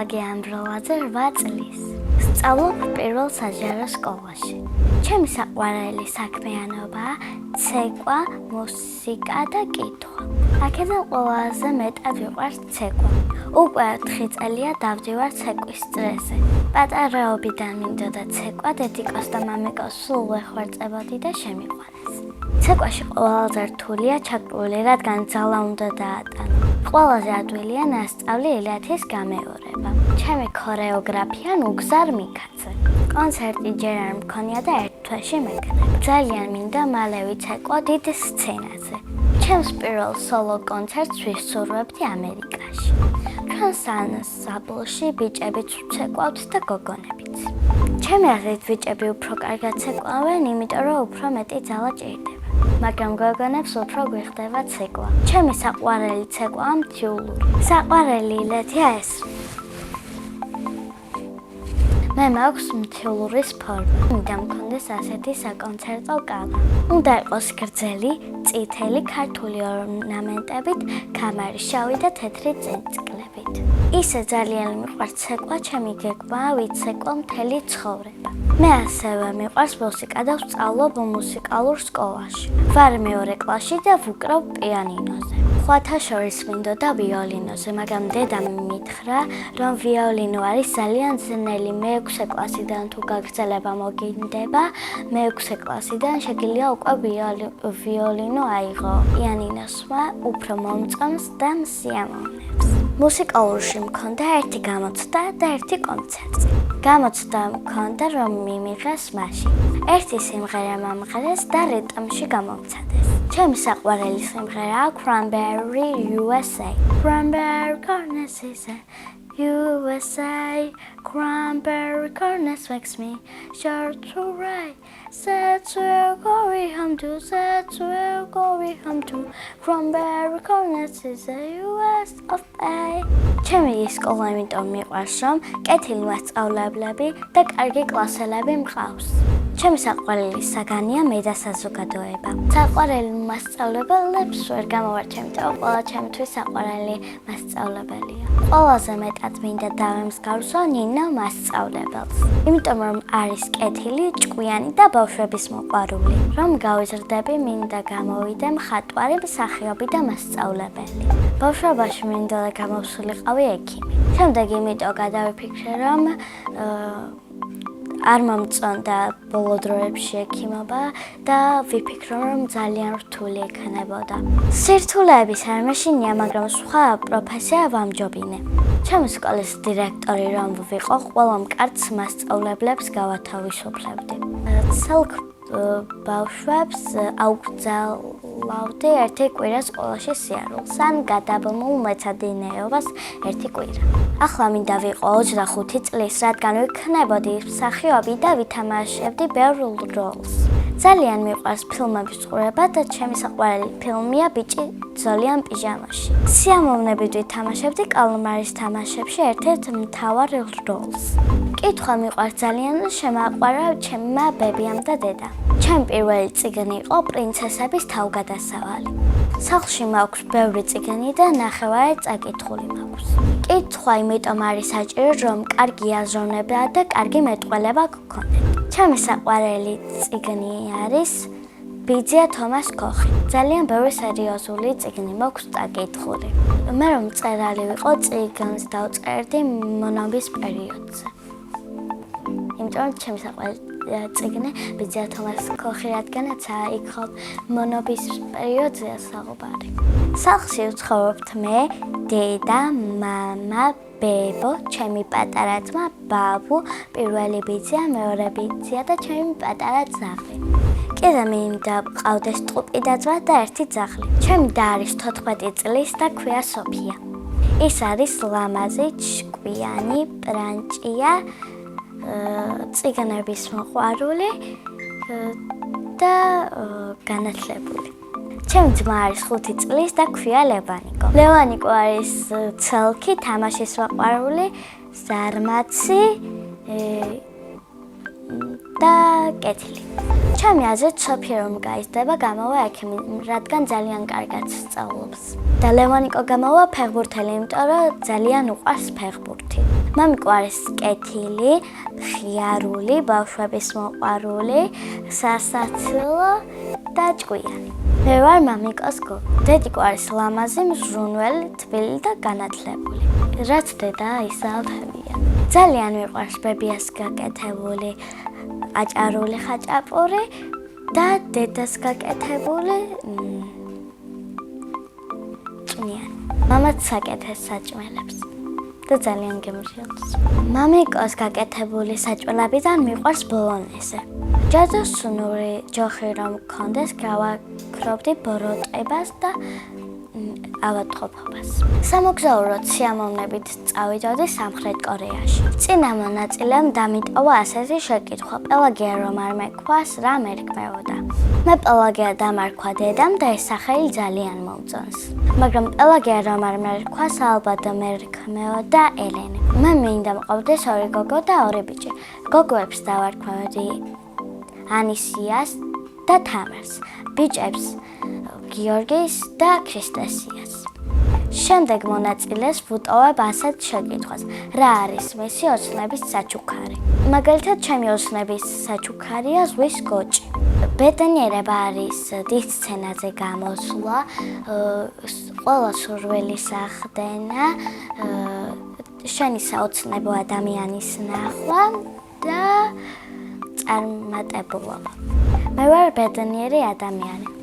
ვაგი ამბროლაძე 8 წლის. სწავლობ პირველ საჯარო სკოლაში. ჩემი საყვარელი საქმიანობაა ცეკვა, მუსიკა და კითხვა. აქედან ყველაზე მეტად ვიყვარს ცეკვა. უკვე 4 წელია დავდივარ ცეკვის წრეზე. პატარაობიდან მინდოდა ცეკვა, დედიკოს და მამიკოს სულ ვეხვერწებოდი და შემიყვანეს. ცეკვაში ყველაზე რთულია ჩაკრული, რადგან ძალა უნდა დაატანო. ყველაზე ადვილია ნასწავლი ილათის გამეორება. ჩემი ქორეოგრაფია ნუგზარ მიქაძე. კონცერტი ჯერ არ მქონია და ერთ თვეში მეკრე. ძალიან მინდა მალე ვიცეკვო დიდ სცენაზე. ჩემს პირველ სოლო კონცერტს ვისურვებდი ამერიკაში. ჩვენს ანსამბლში ბიჭებიც ვცეკვავთ და გოგონებიც. ჩემი აზრით ბიჭები უფრო კარგად ცეკვავენ, იმიტომ რომ უფრო მეტი ძალა ჭირდება. მაგრამ გოგონებს უფრო გვიხდება ცეკვა. ჩემი საყვარელი ცეკვაა მთიულური. საყვარელი ილეთია ეს. მე მაქვს მთიულურის ფორმა. მინდა მქონდეს ასეთი საკონცერტო კავა. უნდა იყოს გრძელი, წითელი, ქართული ორნამენტებით, ქამარი შავი და თეთრი წინწკლებით. ისე ძალიან მიყვარს ცეკვა, ჩემი გეგმაა ვიცეკვო მთელი ცხოვრება. მე ასევე მიყვარს მუსიკა და ვსწავლობ მუსიკალურ სკოლაში. ვარ მეორე კლასში და ვუკრავ პიანინოზე. ხვათა შორის მინდოდა ვიოლინოზე, მაგრამ დედამ მითხრა, რომ ვიოლინო არის ძალიან ძნელი. მე-6 კლასიდან თუ გაგრძელება მოგინდება, მე-6 კლასიდან შეგიძლია უკვე ვიოლინო აიღო. პიანინოსმა უფრო მომწონს და მსიამოვნებს. მუსიკალურში მქონდა ერთი გამოცდა და ერთი კონცერტი. გამოცდა მქონდა, რომ მიმიღეს მაშინ. ერთი სიმღერა მომღერეს და რიტმში გამომცადეს. ჩემი საყვარელი სიმღერაა Cranberry USA. Cranberry corners is USA. Cranberry corners makes me sure to ride. That's where going home to. That's where going home to. Cranberry corners is the US of A. ჩემი სკოლა იმიტომ მიყვარს, რომ კეთილი მასწავლებლები და კარგი კლასელები მყავს. ჩემი საყვარელი საგანია მე და საზოგადოება. საყვარელი მასწავლებლებს ვერ გამოვარჩევთ, ყველა ჩემთვის საყვარელი მასწავლებელია. ყველაზე მეტად მინდა დავემსგავსო ნინო მასწავლებელს. იმიტომ რომ არის კეთილი, ჭკვიანი და ბავშვების მოყვარული. რომ გავიზრდები, მინდა გამოვიდე მხატვარი, მსახიობი და მასწავლებელი. ბავშვობაში მინდა გამოვსულიყავი ექიმი. შემდეგ იმიტომ გადავიფიქრე, რომ არ მომწონდა ბოლო დროებში ექიმობა და ვიფიქრო, რომ ძალიან რთული ექნებოდა. სირთულეების არ მეშინია, მაგრამ სხვა პროფესია ვამჯობინე. ჩემი სკოლის დირექტორი რომ ვიყო, ყველა მკარდს მასწავლებლებს გავათავისუფლებდი. ცალკ ბავშვებს აუკრძალავდი ერთი კვირა სკოლაში სიარულს, ან გადაბმულ მეცადინეობას ერთი კვირა. ახლა მინდა ვიყო 25 წლის, რადგან ვიქნებოდი მსახიობი და ვითამაშებდი ბევრ როლს. ძალიან მიყვარს ფილმების ყურება და ჩემი საყვარელი ფილმია ბიჭი ძოლიან პიჟამაში. სიამოვნებით ვითამაშებდი კალმარის თამაშებში ერთ-ერთ მთავარ როლს. კითხვა მიყვარს ძალიან და შემაყვარა ჩემმა ბებიამ და დედამ. ჩემი პირველი წიგნი იყო პრინცესების თავგადასავალი. სახლში მაქვს ბევრი წიგნი და ნახევარი წაკითხული მაქვს. კითხვა იმიტომ არის საჭირო, რომ კარგი აზროვნება და კარგი მეტყველება გქონდეთ. ჩემი საყვარელი წიგნი არის ბიძია თომას ქოხი. ძალიან ბევრი სერიოზული წიგნი მაქვს წაკითხული. მე რომ მწერალი ვიყო, წიგნს დავწერდი მონობის პერიოდზე. იმიტომ რომ ჩემი საყვარელი წიგნი ბიძია თომას ქოხი, რადგანაც იქ მონობის პერიოდზეა საუბარი. სახლში ვცხოვრობთ მე, დედა, მამა, ბებო, ჩემი პატარა ძმა, ბაბუ, პირველი ბიძია, მეორე ბიძია და ჩემი პატარა ძაღლი. კიდე მინდა მყავდეს ტყუპი და ძმა და ერთი ძაღლი. ჩემი და არის 14 წლის და ქვია სოფია. ის არის ლამაზი, ჭკვიანი, პრანჭია, წიგნების მოყვარული და განათლებული. ჩემი ძმა არის 5 წლის და ქვია ლევანიკო. ლევანიკო არის ცელქი, თამაშის მოყვარული, ზარმაცი და კეთილი. ჩემი აზრით სოფია რომ გაიზრდება, გამოვა ექიმი, რადგან ძალიან კარგად სწავლობს. და ლევანიკო გამოვა ფეხბურთელი, იმიტომ რომ ძალიან უყვარს ფეხბურთი. მამიკო არის კეთილი, ხიარული, ბავშვების მოყვარული, სასაცილო და ჭკვიანი. მე ვარ მამიკოს გოგო. დედიკო არის ლამაზი, მზრუნველი, თბილი და განათლებული. რაც დედა, ისაა ფებია. ძალიან მიყვარს ბებიას გაკეთებული, აჭარული ხაჭაპური და დედას გაკეთებული ჭნიანი. მამაც საკეთეს საჭმელებს და ძალიან გემრიელს. მამიკოს გაკეთებული საჭმელებიდან მიყვარს ბოლონეზე. ჯადოსნური ჯოხი რომ მქონდეს, გავაქრობდი ბოროტებას და ავადმყოფობას. სამოგზაუროდ სიამოვნებით წავიდოდი სამხრეთ კორეაში. წინა მონაწილემ დამიტოვა ასეთი შეკითხვა: პელაგია რომ არ მექვას, რა მერქმეოდა? მე პელაგია დამარქვა დედამ და ეს სახელი ძალიან მომწონს. მაგრამ პელაგია რომ არ მერქვას, ალბათ მერქმეოდა ელენე. მე მინდა მყავდეს ორი გოგო და ორი ბიჭი. გოგოებს დავარქმევდი ანისიას და თამარს, ბიჭებს გიორგის და ქრისტესიას. შემდეგ მონაწილეს ვუტოვებ ასეთ შეკითხვას: რა არის მისი ოცნების საჩუქარი? მაგალითად, ჩემი ოცნების საჩუქარია ზღვის გოჭი. ბედნიერება არის დიდ სცენაზე გამოსვლა, ყველა სურვილის ახდენა, შენი საოცნებო ადამიანის ნახვა და წარმატებულობა. მე ვარ ბედნიერი ადამიანი.